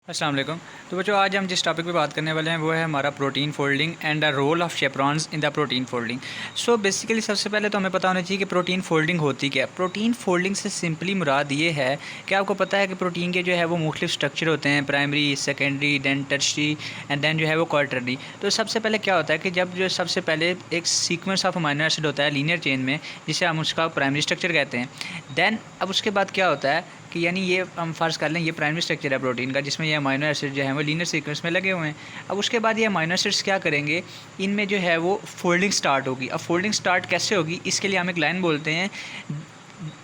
अस्सलाम वालेकुम। तो बच्चों आज हम जिस टॉपिक पे बात करने वाले हैं वो है हमारा protein folding and the role of chaperones in the protein folding. So basically सबसे पहले तो हमें पता होना चाहिए कि प्रोटीन फोल्डिंग होती क्या है। प्रोटीन फोल्डिंग से सिंपली मुराद ये है कि आपको पता है कि प्रोटीन के जो है वो मुख्तलिफ स्ट्रक्चर होते हैं, primary, secondary, then tertiary and then जो है वो क्वार्टरली। तो सबसे पहले क्या होता है कि जब जो सबसे पहले एक सीक्वेंस ऑफ अमाइनो एसिड होता है लीनियर चेन में, जिसे हम उसका प्राइमरी स्ट्रक्चर कहते हैं। देन अब उसके बाद क्या होता है कि यानी ये हम फ़र्ज़ कर लें ये प्राइमरी स्ट्रक्चर है प्रोटीन का, जिसमें ये अमाइनो एसिड जो है वो लीनियर सीक्वेंस में लगे हुए हैं। अब उसके बाद ये अमाइनो एसिड्स क्या करेंगे, इनमें जो है वो फोल्डिंग स्टार्ट होगी। अब फोल्डिंग स्टार्ट कैसे होगी, इसके लिए हम एक लाइन बोलते हैं,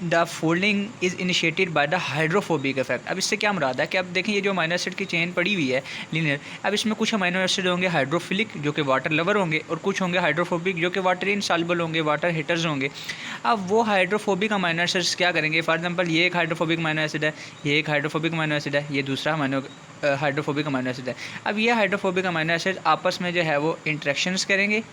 the folding is initiated by the hydrophobic effect. अब इससे क्या मुराद है कि अब देखें ये जो अमाइनो एसिड की चेन पड़ी हुई है लीनियर, अब इसमें कुछ अमाइनो एसिड होंगे हाइड्रोफिलिक जो कि वाटर लवर होंगे, और कुछ होंगे हाइड्रोफोबिक जो कि वाटर इनसॉल्युबल होंगे, वाटर हिटर्स होंगे। अब वो हाइड्रोफोबिक अमाइनो एसिड्स क्या करेंगे, फॉर एग्जांपल ये एक हाइड्रोफोबिक अमाइनो एसिड है, ये एक हाइड्रोफोबिक अमाइनो एसिड है, ये दूसरा हाइड्रोफोबिक अमाइनो एसिड है। अब ये हाइड्रोफोबिक अमाइनो एसिड आपस में जो है वो इंट्रैक्शंस करेंगे।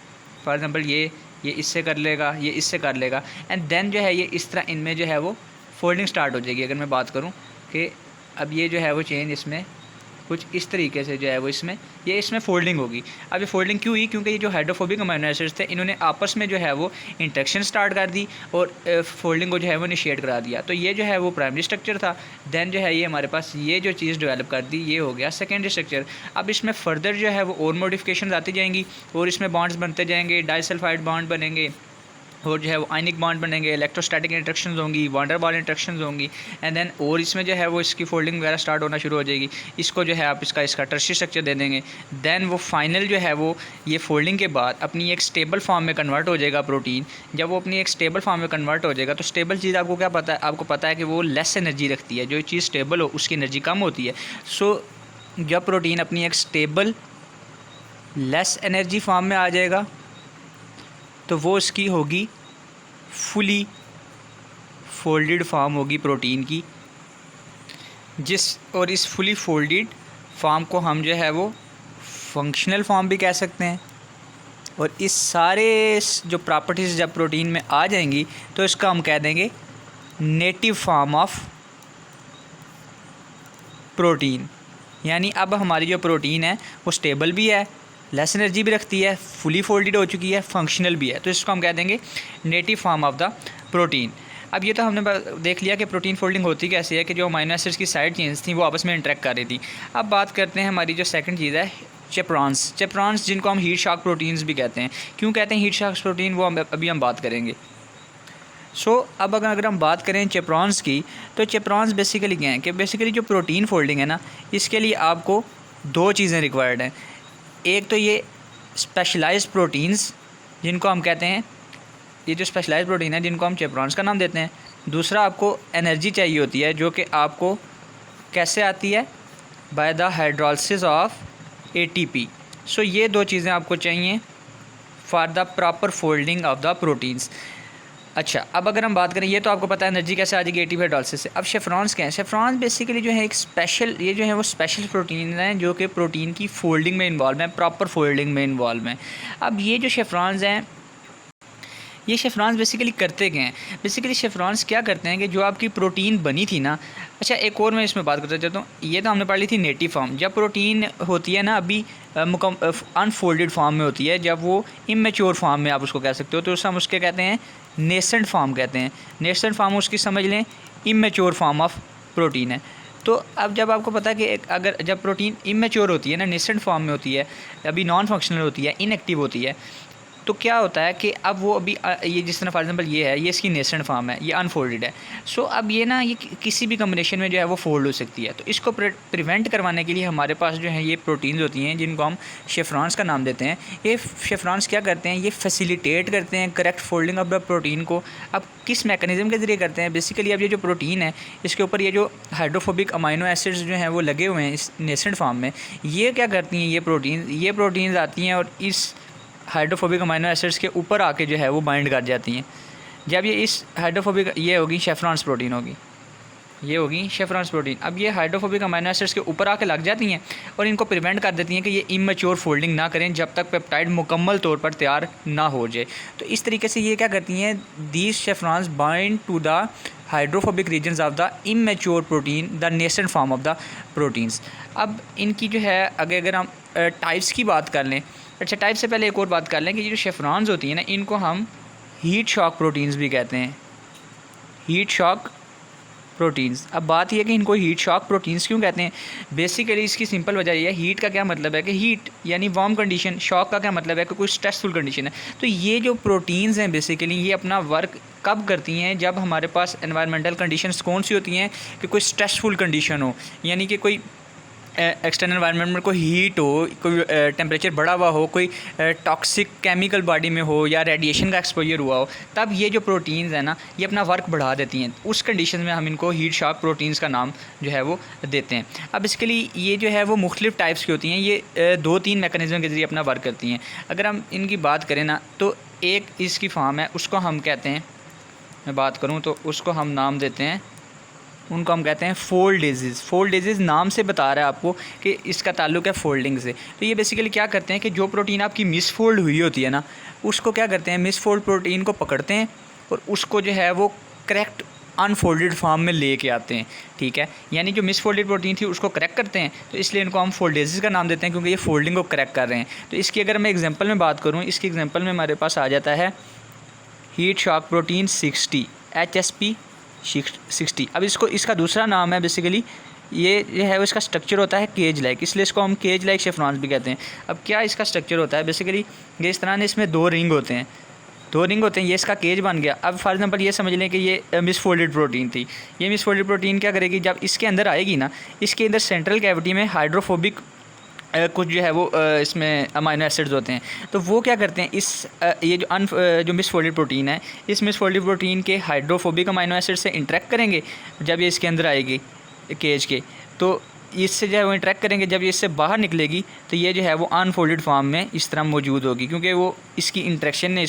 फॉर एग्जांपल ये इससे कर लेगा, ये इससे कर लेगा, एंड देन जो है ये इस तरह इनमें जो है वो फोल्डिंग स्टार्ट हो जाएगी। अगर मैं बात करूं कि अब ये जो है वो चेन इसमें कुछ इस तरीके से जो है वो इसमें फोल्डिंग होगी। अब ये फोल्डिंग क्यों हुई, क्योंकि ये जो हाइड्रोफोबिक अमाइनो एसिड्स थे इन्होंने आपस में जो है वो इंट्रैक्शन स्टार्ट कर दी और फोल्डिंग को जो है वो इनिशिएट करा दिया। तो ये जो है वो प्राइमरी स्ट्रक्चर था। देन जो है ये हमारे पास ये जो चीज़ डेवलप कर दी ये हो गया सेकेंडरी स्ट्रक्चर। अब इसमें फर्दर जो है वो और मॉडिफिकेशन आती जाएंगी और इसमें बॉन्ड्स बनते जाएंगे, डाइसल्फाइड बॉन्ड बनेंगे और जो है वो आयनिक बॉन्ड बनेंगे, इलेक्ट्रोस्टैटिक इंट्रैक्शंस होंगी, वांडर बॉल इंट्रैक्शंस होंगी, एंड देन और इसमें जो है वो इसकी फोल्डिंग वगैरह स्टार्ट होना शुरू हो जाएगी। इसको जो है आप इसका टर्शियरी स्ट्रक्चर दे देंगे। देन वो फाइनल जो है वो ये फोल्डिंग के बाद अपनी एक स्टेबल फॉर्म में कन्वर्ट हो जाएगा प्रोटीन। जब वो अपनी एक स्टेबल फॉर्म में कन्वर्ट हो जाएगा तो स्टेबल चीज़ आपको क्या पता है, आपको पता है कि वो लेस एनर्जी रखती है। जो चीज़ स्टेबल हो उसकी एनर्जी कम होती है। सो जब प्रोटीन अपनी एक स्टेबल लेस एनर्जी फॉर्म में आ जाएगा तो वो इसकी होगी फुली फोल्डेड फॉर्म होगी प्रोटीन की, और इस फुली फोल्डेड फॉर्म को हम जो है वो फंक्शनल फॉर्म भी कह सकते हैं। और इस सारे जो प्रॉपर्टीज़ जब प्रोटीन में आ जाएंगी तो इसका हम कह देंगे नेटिव फॉर्म ऑफ प्रोटीन। यानी अब हमारी जो प्रोटीन है वो स्टेबल भी है, लेस एनर्जी भी रखती है, फुली फोल्डेड हो चुकी है, फंक्शनल भी है, तो इसको हम कह देंगे native form of the protein. अब ये तो हमने देख लिया कि प्रोटीन फोल्डिंग होती कैसे है, कि जो अमाइनो एसिड्स की साइड चेन्स थी वो आपस में इंटरेक्ट कर रही थी। अब बात करते हैं हमारी जो सेकंड चीज़ है चेप्रॉन्स, जिनको हम हीट शॉक प्रोटीन्स भी कहते हैं। क्यों कहते हैं हीट शॉक प्रोटीन, वो अभी हम बात करेंगे। अब अगर हम बात करें चेप्रॉन्स की, तो चेप्रॉन्स बेसिकली क्या हैं कि बेसिकली जो प्रोटीन फोल्डिंग है ना, इसके लिए आपको दो चीज़ें रिक्वायर्ड हैं। एक तो ये स्पेशलाइज्ड प्रोटीन्स जिनको हम कहते हैं, ये जो स्पेशलाइज्ड प्रोटीन है जिनको हम चेप्रॉन्स का नाम देते हैं। दूसरा आपको एनर्जी चाहिए होती है जो कि आपको कैसे आती है, by the hydrolysis of ATP. ये दो चीज़ें आपको चाहिए for the proper folding of the proteins. अच्छा, अब अगर हम बात करें, ये तो आपको पता है एनर्जी कैसे आ जाएगी एटीपी हाइड्रोलिसिस से। अब शेफ्रॉन्स क्या है, शेफ्रॉन्स बेसिकली जो है एक स्पेशल, ये जो है वो स्पेशल प्रोटीन हैं जो कि प्रोटीन की फोल्डिंग में इन्वॉल्व हैं, प्रॉपर फोल्डिंग में इन्वॉल्व हैं। अब ये जो शेफ्रॉन्स हैं, ये शेफ्रॉन्स बेसिकली करते क्या हैं, बेसिकली शेफ्रॉन्स क्या करते हैं कि जो आपकी प्रोटीन बनी थी ना। अच्छा, एक और मैं इसमें बात करता चाहता हूँ, ये तो हमने पढ़ ली थी नेटिव फॉर्म। जब प्रोटीन होती है ना अभी अनफोल्डेड फॉर्म में होती है, जब वो इमेच्योर फॉर्म में आप उसको कह सकते हो, तो हम उसके कहते हैं नेसेंट फॉर्म कहते हैं। नेसेंट फॉर्म उसकी समझ लें इमेच्योर फॉर्म ऑफ प्रोटीन है। तो अब जब आपको पता है कि अगर जब प्रोटीन इमेच्योर होती है ना, नेसेंट फॉर्म में होती है, अभी नॉन फंक्शनल होती है, इनएक्टिव होती है, तो क्या होता है कि अब वो अभी ये जिस तरह फॉर एग्जांपल ये है, ये इसकी नेसेंट फॉर्म है, ये अनफोल्डेड है। अब ये ना ये किसी भी कम्बिनेशन में जो है वो फोल्ड हो सकती है। तो इसको प्रिवेंट करवाने के लिए हमारे पास जो है ये प्रोटीन्स होती हैं जिनको हम शेफ्रॉन्स का नाम देते हैं। ये शेफ्रॉन्स क्या करते हैं, ये फैसिलिटेट करते हैं correct folding of the protein को। अब किस मैकेनिज्म के ज़रिए करते हैं, बेसिकली अब ये जो प्रोटीन है इसके ऊपर ये जो हाइड्रोफोबिक अमाइनो एसिड्स जो हैं वो लगे हुए हैं इस नेसेंट फॉर्म में। ये क्या करती हैं, ये प्रोटीन्स आती हैं और इस हाइड्रोफोबिक अमाइनो एसिड्स के ऊपर आके जो है वो बाइंड कर जाती हैं। जब ये इस हाइड्रोफोबिक, ये होगी शेफ्रॉन्स प्रोटीन होगी, ये होगी शेफ्रॉन्स प्रोटीन। अब ये हाइड्रोफोबिक अमाइनो एसिड्स के ऊपर आके लग जाती हैं और इनको प्रिवेंट कर देती हैं कि ये इमेच्योर फोल्डिंग ना करें जब तक पेप्टाइड मुकम्मल तौर पर तैयार ना हो जाए। तो इस तरीके से ये क्या करती हैं, these chaperones bind to the hydrophobic regions of the immature protein, the nascent form of the proteins. अब इनकी जो है अगर हम टाइप्स की बात कर लें, अच्छा टाइप से पहले एक और बात कर लें कि ये जो शेफ्रॉन्स होती हैं ना, इनको हम हीट शॉक प्रोटीन्स भी कहते हैं, हीट शॉक प्रोटीन्स। अब बात यह है कि इनको हीट शॉक प्रोटीन्स क्यों कहते हैं। बेसिकली इसकी सिंपल वजह यह है, हीट का क्या मतलब है कि हीट यानी वार्म कंडीशन, शॉक का क्या मतलब है कि कोई स्ट्रेसफुल कंडीशन है। तो ये जो प्रोटीन्स हैं बेसिकली ये अपना वर्क कब करती हैं, जब हमारे पास एनवायरमेंटल कंडीशंस कौन सी होती हैं कि कोई स्ट्रेसफुल कंडीशन हो, यानी कि कोई एक्सटर्नल एनवायरनमेंट में कोई हीट हो, कोई टेम्परेचर बढ़ा हुआ हो, कोई टॉक्सिक केमिकल बॉडी में हो या रेडिएशन का एक्सपोजर हुआ हो, तब ये जो प्रोटीन्स हैं ना ये अपना वर्क बढ़ा देती हैं। उस कंडीशन में हम इनको हीट शॉक प्रोटीन्स का नाम जो है वो देते हैं। अब इसके लिए ये जो है वो मुख्तलिफ टाइप्स की होती हैं, ये 2-3 मैकेनिज़्म के ज़रिए अपना वर्क करती हैं। अगर हम इनकी बात करें ना तो एक इसकी फॉर्म है, उसको हम कहते हैं, मैं बात करूँ तो उसको हम नाम देते हैं, उनको हम कहते हैं फोल्ड डिजीज़। फोल्ड डिजीज़ नाम से बता रहा है आपको कि इसका ताल्लुक़ है फोल्डिंग से। तो ये बेसिकली क्या करते हैं कि जो प्रोटीन आपकी मिसफोल्ड हुई होती है ना, उसको क्या करते हैं, मिसफोल्ड प्रोटीन को पकड़ते हैं और उसको जो है वो करेक्ट अनफोल्डेड फॉर्म में लेके आते हैं, ठीक है। यानी जो मिसफोल्डेड प्रोटीन थी उसको करेक्ट करते हैं, तो इसलिए इनको हम फोल्ड डिजीज़ का नाम देते हैं क्योंकि ये फोल्डिंग को करेक्ट कर रहे हैं। तो इसकी अगर मैं एग्जाम्पल में बात करूँ, इसकी एग्जाम्पल में हमारे पास आ जाता है हीट शॉक प्रोटीन 60 HSP 60। अब इसका दूसरा नाम है बेसिकली, ये जो है वो इसका स्ट्रक्चर होता है केज लाइक, इसलिए इसको हम केज लाइक शेफ्रॉन्स भी कहते हैं। अब क्या इसका स्ट्रक्चर होता है बेसिकली, ये इस तरह ने इसमें 2 रिंग होते हैं, ये इसका केज बन गया। अब फॉर एग्जांपल ये समझ लें कि ये मिसफोल्डेड प्रोटीन थी। ये मिसफोल्डेड प्रोटीन क्या करेगी, जब इसके अंदर आएगी ना, इसके अंदर सेंट्रल कैविटी में हाइड्रोफोबिक कुछ जो है वो इसमें अमाइनो एसिड्स होते हैं। तो वो क्या करते हैं, ये जो मिसफोल्डेड प्रोटीन है, इस मिसफोल्डेड प्रोटीन के हाइड्रोफोबिक अमाइनो एसिड से इंटरेक्ट करेंगे जब ये इसके अंदर आएगी केज के, तो इससे जो है वो इंटरेक्ट करेंगे। जब ये इससे बाहर निकलेगी तो ये जो है वो अनफोल्डेड फॉर्म में इस तरह मौजूद होगी, क्योंकि वो इसकी इंटरेक्शन ने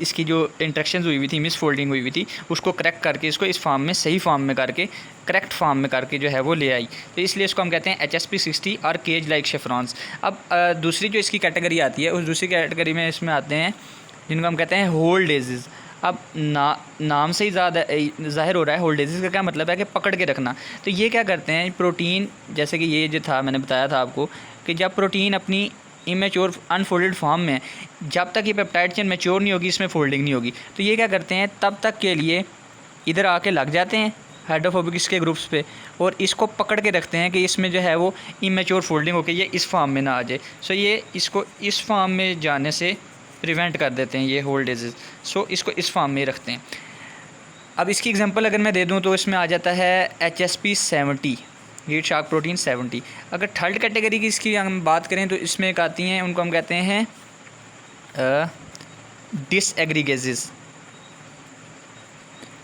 इसकी जो इंटरेक्शंस हुई थी, मिसफोल्डिंग हुई थी, उसको करेक्ट करके इसको इस फॉर्म में, सही फॉर्म में करके, करेक्ट फॉर्म में करके जो है वो ले आई। तो इसलिए इसको हम कहते हैं HSP 60 और केज लाइक शेफ्रॉन्स। अब दूसरी जो इसकी कैटेगरी आती है, उस दूसरी कैटेगरी में इसमें आते हैं जिनको हम कहते हैं होल्ड डिजीज़। अब नाम से ही ज़्यादा ज़ाहिर हो रहा है, होल्ड डिजीज़ का क्या मतलब है कि पकड़ के रखना। तो ये क्या करते हैं, प्रोटीन जैसे कि ये जो था, मैंने बताया था आपको कि जब प्रोटीन अपनी इमेच्योर अनफोल्डेड फॉर्म में, जब तक ये पेप्टाइड चेन मैच्योर नहीं होगी, इसमें फोल्डिंग नहीं होगी, तो ये क्या करते हैं, तब तक के लिए इधर आके लग जाते हैं हाइड्रोफोबिक इसके ग्रुप्स पे और इसको पकड़ के रखते हैं कि इसमें जो है वो इमेच्योर फोल्डिंग होकर ये इस फॉर्म में ना आ जाए। सो ये इसको इस फॉर्म में जाने से प्रिवेंट कर देते हैं ये होल्ड डिजीज़। सो इसको इस फॉर्म में रखते हैं। अब इसकी एग्जांपल अगर मैं दे दूं तो इसमें आ जाता है HSP 70 हीट शॉक प्रोटीन 70। अगर थर्ड कैटेगरी की इसकी हम बात करें तो इसमें एक आती हैं, उनको हम कहते हैं डिसएग्रीगेजेस।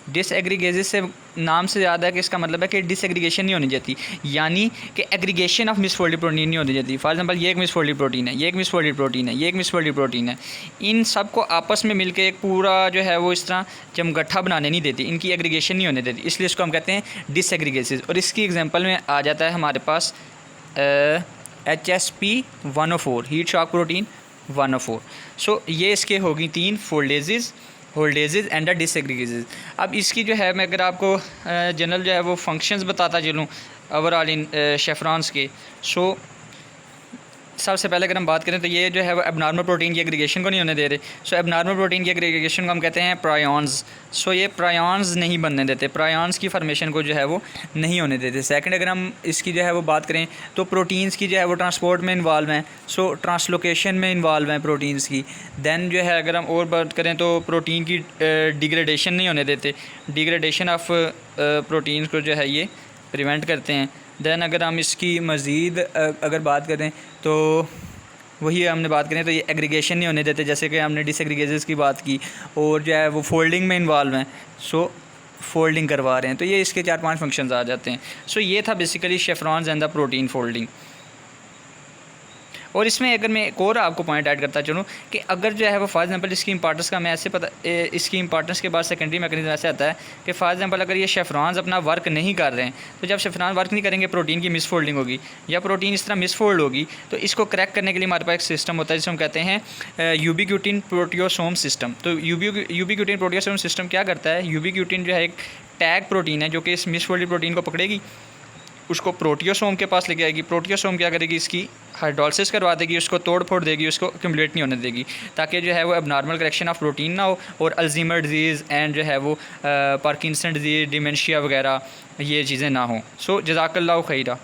डिसएग्रीगेजेस से नाम से ज़्यादा है कि इसका मतलब है कि डिसएग्रीगेशन नहीं होनी चाहिए, यानी कि एग्रीगेशन ऑफ मिसफोल्डेड प्रोटीन नहीं होनी चाहिए। फॉर एग्जांपल ये एक मिसफोल्डेड प्रोटीन है, ये एक मिसफोल्डेड प्रोटीन है, ये एक मिसफोल्डेड प्रोटीन है, इन सब को आपस में मिलकर एक पूरा जो है वो इस तरह जमगट्ठा बनाने नहीं देती, इनकी एग्रीगेशन नहीं होने देती, इसलिए इसको हम कहते हैं डिसएग्रीगेसेस। और इसकी एग्जांपल में आ जाता है हमारे पास HSP 104 हीट शॉक प्रोटीन 104। सो ये इसके होगी 3 फोल्डेजेस, होल्डेजेस एंड डिसएग्रीगेजेस। अब इसकी जो है मैं अगर आपको जनरल जो है वो फंक्शंस बताता चलूँ ओवरऑल इन शेफ्रॉन्स के। सो सबसे पहले अगर हम बात करें तो ये जो है वो एबनॉर्मल प्रोटीन की एग्रीगेशन को नहीं होने दे रहे। सो एबनॉर्मल प्रोटीन की एग्रीगेशन को हम कहते हैं प्रायॉन्स। सो ये प्रायॉन्स नहीं बनने देते, प्रायॉन्स की फॉर्मेशन को जो है वो नहीं होने देते। सेकंड अगर हम इसकी जो है वो बात करें तो प्रोटीन्स की जो है वो ट्रांसपोर्ट में इन्वॉल्व हैं, सो ट्रांसलोकेशन में इन्वॉल्व हैं प्रोटीन्स की। देन जो है अगर हम और बात करें तो प्रोटीन की डिग्रेडेशन नहीं होने देते, डिग्रेडेशन ऑफ प्रोटीन्स को जो है ये प्रिवेंट करते हैं। दैन अगर हम इसकी मज़ीद अगर बात करें तो वही हमने बात करें तो ये एग्रीगेशन नहीं होने देते, जैसे कि हमने डिसएग्रीगेजेस की बात की, और जो है वो फोल्डिंग में इन्वॉल्व हैं, सो फोल्डिंग करवा रहे हैं। तो ये इसके 4-5 फंक्शंस आ जाते हैं। सो ये था basically chaperones and the protein folding. और इसमें अगर मैं एक और आपको पॉइंट ऐड करता चलूँ कि अगर जो है वो फॉर एग्जांपल इसकी इंपॉर्टेंस का मैं ऐसे पता इसकी इंपॉर्टेंस के बाद सेकेंडरी मैकेनिज्म ऐसे आता है कि फॉर एग्जांपल अगर ये शेफ्रॉन्स अपना वर्क नहीं कर रहे हैं, तो जब शेफ्रॉन वर्क नहीं करेंगे प्रोटीन की मिसफोल्डिंग होगी या प्रोटीन इस तरह मिसफोल्ड होगी, तो इसको क्रैक करने के लिए हमारे पास एक सिस्टम होता है जिसे हम कहते हैं यूबिक्यूटिन प्रोटियोसोम सिस्टम। तो यूबिक्यूटिन प्रोटियोसोम सिस्टम क्या करता है, यूबिक्यूटिन जो है एक टैग प्रोटीन है जो कि इस मिसफोल्डेड प्रोटीन को पकड़ेगी, उसको प्रोटियोसोम के पास लेके आएगी। प्रोटियोसोम क्या करेगी, इसकी हाइड्रोलिसिस करवा देगी, उसको तोड़ फोड़ देगी, उसको एक्यूमुलेट नहीं होने देगी, ताकि जो है वो अब नॉर्मल करेक्शन ऑफ प्रोटीन ना हो और अल्जीमर डिजीज़ एंड जो है वो पार्किंसन डिजीज़, डिमेंशिया वगैरह ये चीज़ें ना हों। सो जज़ाकल्लाहु खैरा।